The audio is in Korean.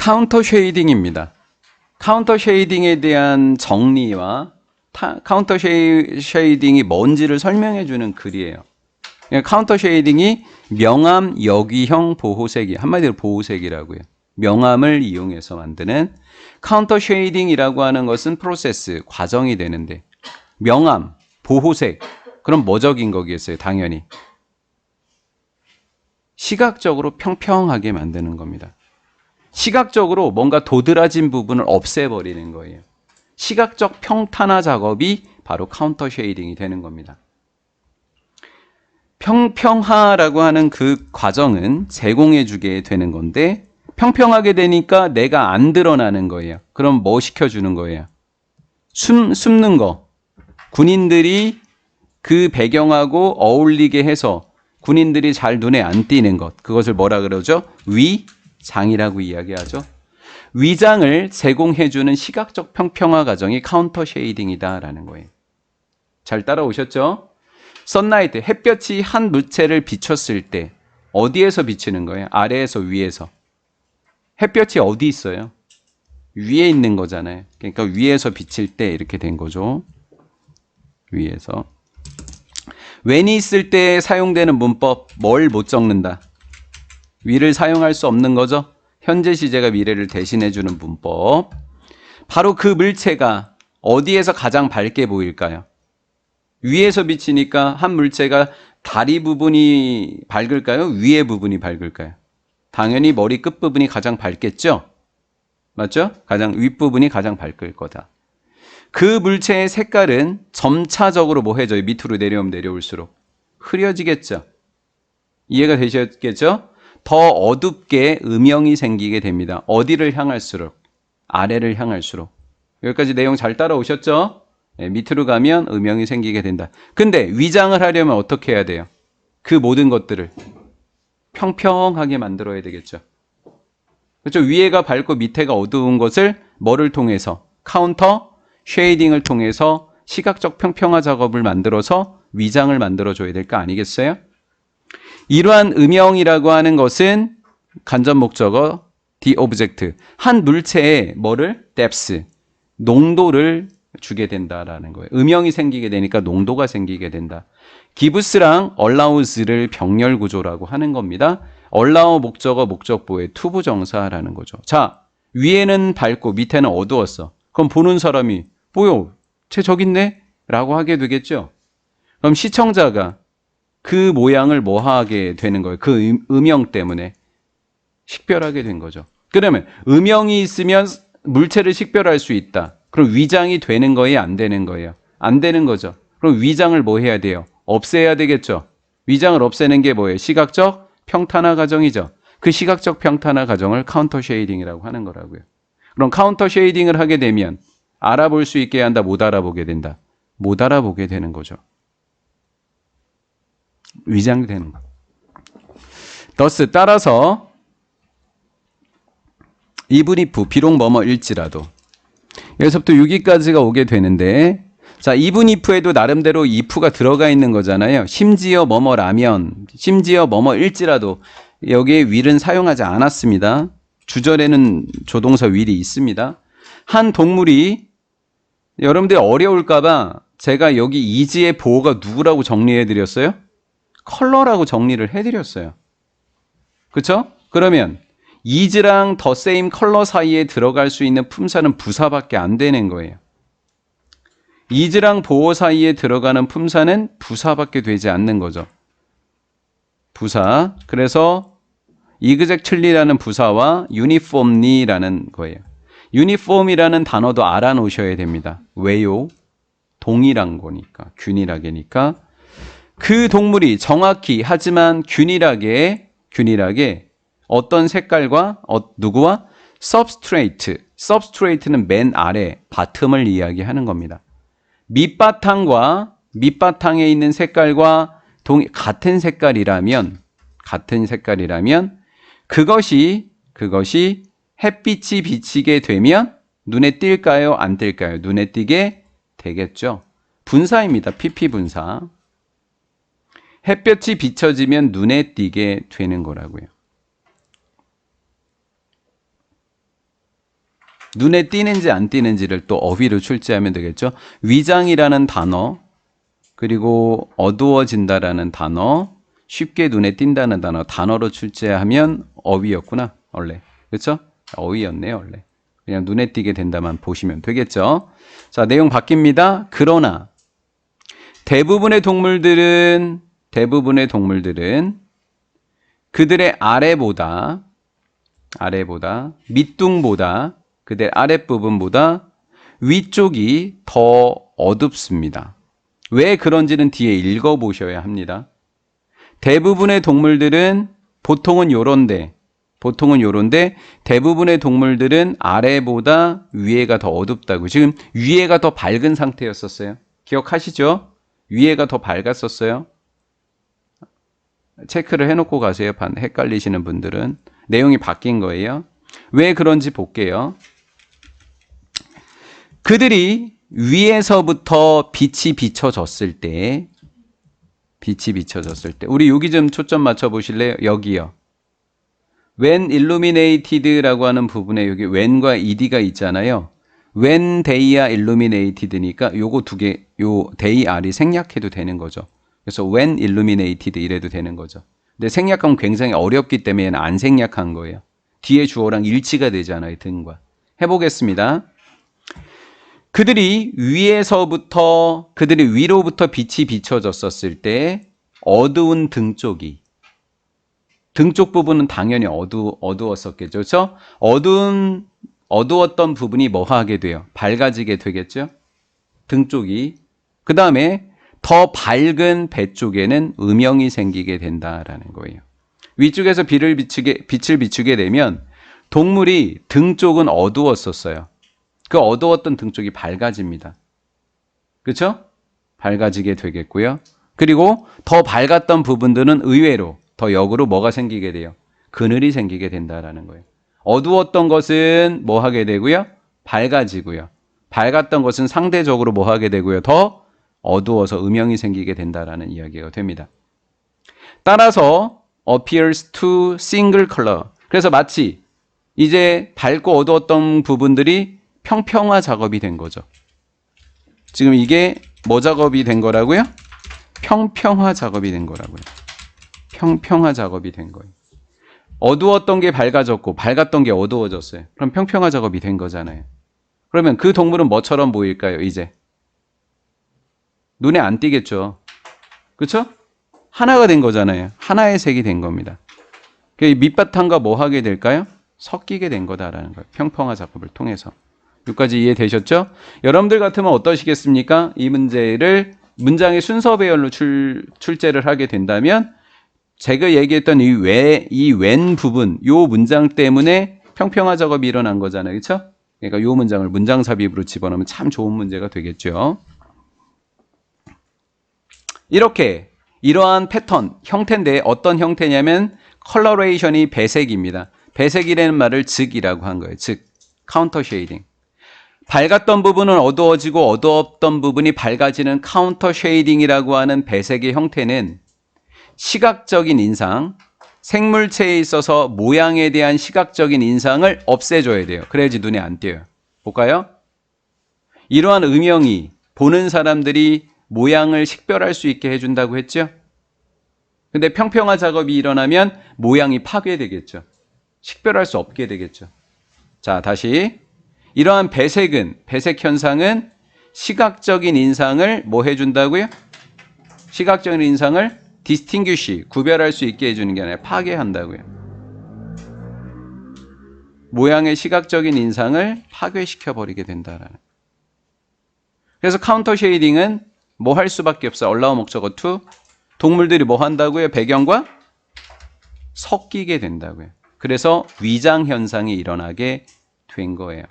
카운터 쉐이딩입니다. 카운터 쉐이딩에 대한 정리와 카운터 쉐이딩이 뭔지를 설명해 주는 글이에요. 카운터 쉐이딩이 명암 역위형 보호색이, 한마디로 보호색이라고요. 명암을 이용해서 만드는 카운터 쉐이딩이라고 하는 것은 프로세스, 과정이 되는데, 명암, 보호색, 그럼 뭐 적인 거겠어요? 당연히 시각적으로 평평하게 만드는 겁니다. 시각적으로 뭔가 도드라진 부분을 없애버리는 거예요. 시각적 평탄화 작업이 바로 카운터 쉐이딩이 되는 겁니다. 평평화라고 하는 그 과정은 제공해주게 되는 건데, 평평하게 되니까 내가 안 드러나는 거예요. 그럼 뭐 시켜주는 거예요? 숨는 거. 군인들이 그 배경하고 어울리게 해서 군인들이 잘 눈에 안 띄는 것. 그것을 뭐라 그러죠? 위장이라고 이야기하죠. 위장을 제공해주는 시각적 평평화 과정이 카운터 쉐이딩이다라는 거예요. 잘 따라오셨죠? 선라이트, 햇볕이 한 물체를 비췄을 때 어디에서 비치는 거예요? 아래에서 위에서. 햇볕이 어디 있어요? 위에 있는 거잖아요. 그러니까 위에서 비칠 때 이렇게 된 거죠. 위에서. when이 있을 때 사용되는 문법, 뭘 못 적는다? 위를 사용할 수 없는 거죠. 현재 시제가 미래를 대신해주는 문법. 바로 그 물체가 어디에서 가장 밝게 보일까요? 위에서 비치니까 한 물체가 다리 부분이 밝을까요? 위에 부분이 밝을까요? 당연히 머리 끝부분이 가장 밝겠죠? 맞죠? 가장 윗부분이 가장 밝을 거다. 그 물체의 색깔은 점차적으로 뭐 해져요? 밑으로 내려오면 내려올수록 흐려지겠죠? 이해가 되셨겠죠? 더 어둡게 음영이 생기게 됩니다. 어디를 향할수록? 아래를 향할수록. 여기까지 내용 잘 따라오셨죠? 네, 밑으로 가면 음영이 생기게 된다. 근데 위장을 하려면 어떻게 해야 돼요? 그 모든 것들을 평평하게 만들어야 되겠죠. 그렇죠? 위에가 밝고 밑에가 어두운 것을 뭐를 통해서? 카운터 쉐이딩을 통해서 시각적 평평화 작업을 만들어서 위장을 만들어줘야 될 거 아니겠어요? 이러한 음영이라고 하는 것은 간접 목적어 the object, 한 물체에 뭐를? depth, 농도를 주게 된다라는 거예요. 음영이 생기게 되니까 농도가 생기게 된다. gives랑 allows를 병렬 구조라고 하는 겁니다. allow 목적어 목적보의 투부정사라는 거죠. 자, 위에는 밝고 밑에는 어두웠어. 그럼 보는 사람이 뭐요? 쟤 저기 있네? 라고 하게 되겠죠. 그럼 시청자가 그 모양을 뭐 하게 되는 거예요? 그 음영 때문에 식별하게 된 거죠. 그러면 음영이 있으면 물체를 식별할 수 있다. 그럼 위장이 되는 거예요? 안 되는 거예요? 안 되는 거죠. 그럼 위장을 뭐 해야 돼요? 없애야 되겠죠. 위장을 없애는 게 뭐예요? 시각적 평탄화 과정이죠. 그 시각적 평탄화 과정을 카운터 쉐이딩이라고 하는 거라고요. 그럼 카운터 쉐이딩을 하게 되면 알아볼 수 있게 한다, 못 알아보게 된다? 못 알아보게 되는 거죠. 위장이 되는 거. thus 따라서 even if 비록 뭐뭐일지라도, 여기서부터 6기까지가 오게 되는데, 자, even if에도 나름대로 if가 들어가 있는 거잖아요. 심지어 뭐뭐라면, 심지어 뭐뭐일지라도 여기에 will은 사용하지 않았습니다. 주절에는 조동사 will이 있습니다. 한 동물이, 여러분들 어려울까봐 제가 여기 is의 보호가 누구라고 정리해드렸어요? 컬러라고 정리를 해드렸어요. 그쵸? 그러면 is랑 the same 컬러 사이에 들어갈 수 있는 품사는 부사밖에 안 되는 거예요. is랑 보호 사이에 들어가는 품사는 부사밖에 되지 않는 거죠. 부사. 그래서 exactly라는 부사와 uniformly라는 거예요. uniform이라는 단어도 알아놓으셔야 됩니다. 왜요? 동일한 거니까, 균일하게니까. 그 동물이 정확히 하지만 균일하게 어떤 색깔과 누구와? substrate는 맨 아래, 바텀을 이야기하는 겁니다. 밑바탕에 있는 색깔과 같은 색깔이라면 그것이 햇빛이 비치게 되면 눈에 띌까요? 안 띌까요? 눈에 띄게 되겠죠. 분사입니다. PP 분사. 햇볕이 비춰지면 눈에 띄게 되는 거라고요. 눈에 띄는지 안 띄는지를 또 어휘로 출제하면 되겠죠. 위장이라는 단어, 그리고 어두워진다라는 단어, 쉽게 눈에 띈다는 단어로 출제하면 어휘였구나, 원래. 그렇죠? 어휘였네요, 원래. 그냥 눈에 띄게 된다만 보시면 되겠죠. 자, 내용 바뀝니다. 그러나 대부분의 동물들은 그들의 아래보다 밑둥보다 그들 아랫부분보다 위쪽이 더 어둡습니다. 왜 그런지는 뒤에 읽어보셔야 합니다. 대부분의 동물들은 보통은 요런데 대부분의 동물들은 아래보다 위에가 더 어둡다고. 지금 위에가 더 밝은 상태였었어요. 기억하시죠? 위에가 더 밝았었어요. 체크를 해놓고 가세요. 헷갈리시는 분들은. 내용이 바뀐 거예요. 왜 그런지 볼게요. 그들이 위에서부터 빛이 비춰졌을 때 우리 여기 좀 초점 맞춰 보실래요? 여기요. When illuminated라고 하는 부분에 여기 when과 ed가 있잖아요. When they are illuminated니까 요거 두 개, 요 they are이 생략해도 되는 거죠. 그래서 when illuminated 이래도 되는 거죠. 근데 생략하면 굉장히 어렵기 때문에 안 생략한 거예요. 뒤에 주어랑 일치가 되잖아요, 등과. 해보겠습니다. 그들이 위로부터 빛이 비춰졌었을 때 어두운 등 쪽 부분은 당연히 어두웠었겠죠. 그렇죠? 어두웠던 부분이 뭐 하게 돼요? 밝아지게 되겠죠? 등 쪽이. 그 다음에 더 밝은 배 쪽에는 음영이 생기게 된다라는 거예요. 위쪽에서 빛을 비추게 되면 동물이 등 쪽은 어두웠었어요. 그 어두웠던 등 쪽이 밝아집니다. 그렇죠? 밝아지게 되겠고요. 그리고 더 밝았던 부분들은 의외로 더 역으로 뭐가 생기게 돼요? 그늘이 생기게 된다라는 거예요. 어두웠던 것은 뭐 하게 되고요? 밝아지고요. 밝았던 것은 상대적으로 뭐 하게 되고요? 더 어두워서 음영이 생기게 된다라는 이야기가 됩니다. 따라서 appears to single color. 그래서 마치 이제 밝고 어두웠던 부분들이 평평화 작업이 된 거죠. 지금 이게 뭐 작업이 된 거라고요? 평평화 작업이 된 거라고요. 평평화 작업이 된 거예요. 어두웠던 게 밝아졌고 밝았던 게 어두워졌어요. 그럼 평평화 작업이 된 거잖아요. 그러면 그 동물은 뭐처럼 보일까요? 이제 눈에 안 띄겠죠. 그렇죠? 하나가 된 거잖아요. 하나의 색이 된 겁니다. 밑바탕과 뭐 하게 될까요? 섞이게 된 거다라는 거예요. 평평화 작업을 통해서. 여기까지 이해되셨죠? 여러분들 같으면 어떠시겠습니까? 이 문제를 문장의 순서 배열로 출제를 하게 된다면 제가 얘기했던 이 when 부분, 요 문장 때문에 평평화 작업이 일어난 거잖아요. 그렇죠? 그러니까 요 문장을 문장 삽입으로 집어넣으면 참 좋은 문제가 되겠죠. 이러한 패턴, 형태인데 어떤 형태냐면 컬러레이션이 배색입니다. 배색이라는 말을 즉이라고 한 거예요. 즉, 카운터 쉐이딩. 밝았던 부분은 어두워지고 어두웠던 부분이 밝아지는 카운터 쉐이딩이라고 하는 배색의 형태는 시각적인 인상, 생물체에 있어서 모양에 대한 시각적인 인상을 없애줘야 돼요. 그래야지 눈에 안 띄어요. 볼까요? 이러한 음영이 보는 사람들이 모양을 식별할 수 있게 해준다고 했죠? 근데 평평화 작업이 일어나면 모양이 파괴되겠죠. 식별할 수 없게 되겠죠. 자, 다시. 이러한 배색 현상은 시각적인 인상을 뭐 해준다고요? 시각적인 인상을 distinguish, 구별할 수 있게 해주는 게 아니라 파괴한다고요. 모양의 시각적인 인상을 파괴시켜버리게 된다라는. 그래서 카운터 쉐이딩은 뭐 할 수밖에 없어요. allow 목적어 to. 동물들이 뭐 한다고요? 배경과 섞이게 된다고요. 그래서 위장 현상이 일어나게 된 거예요.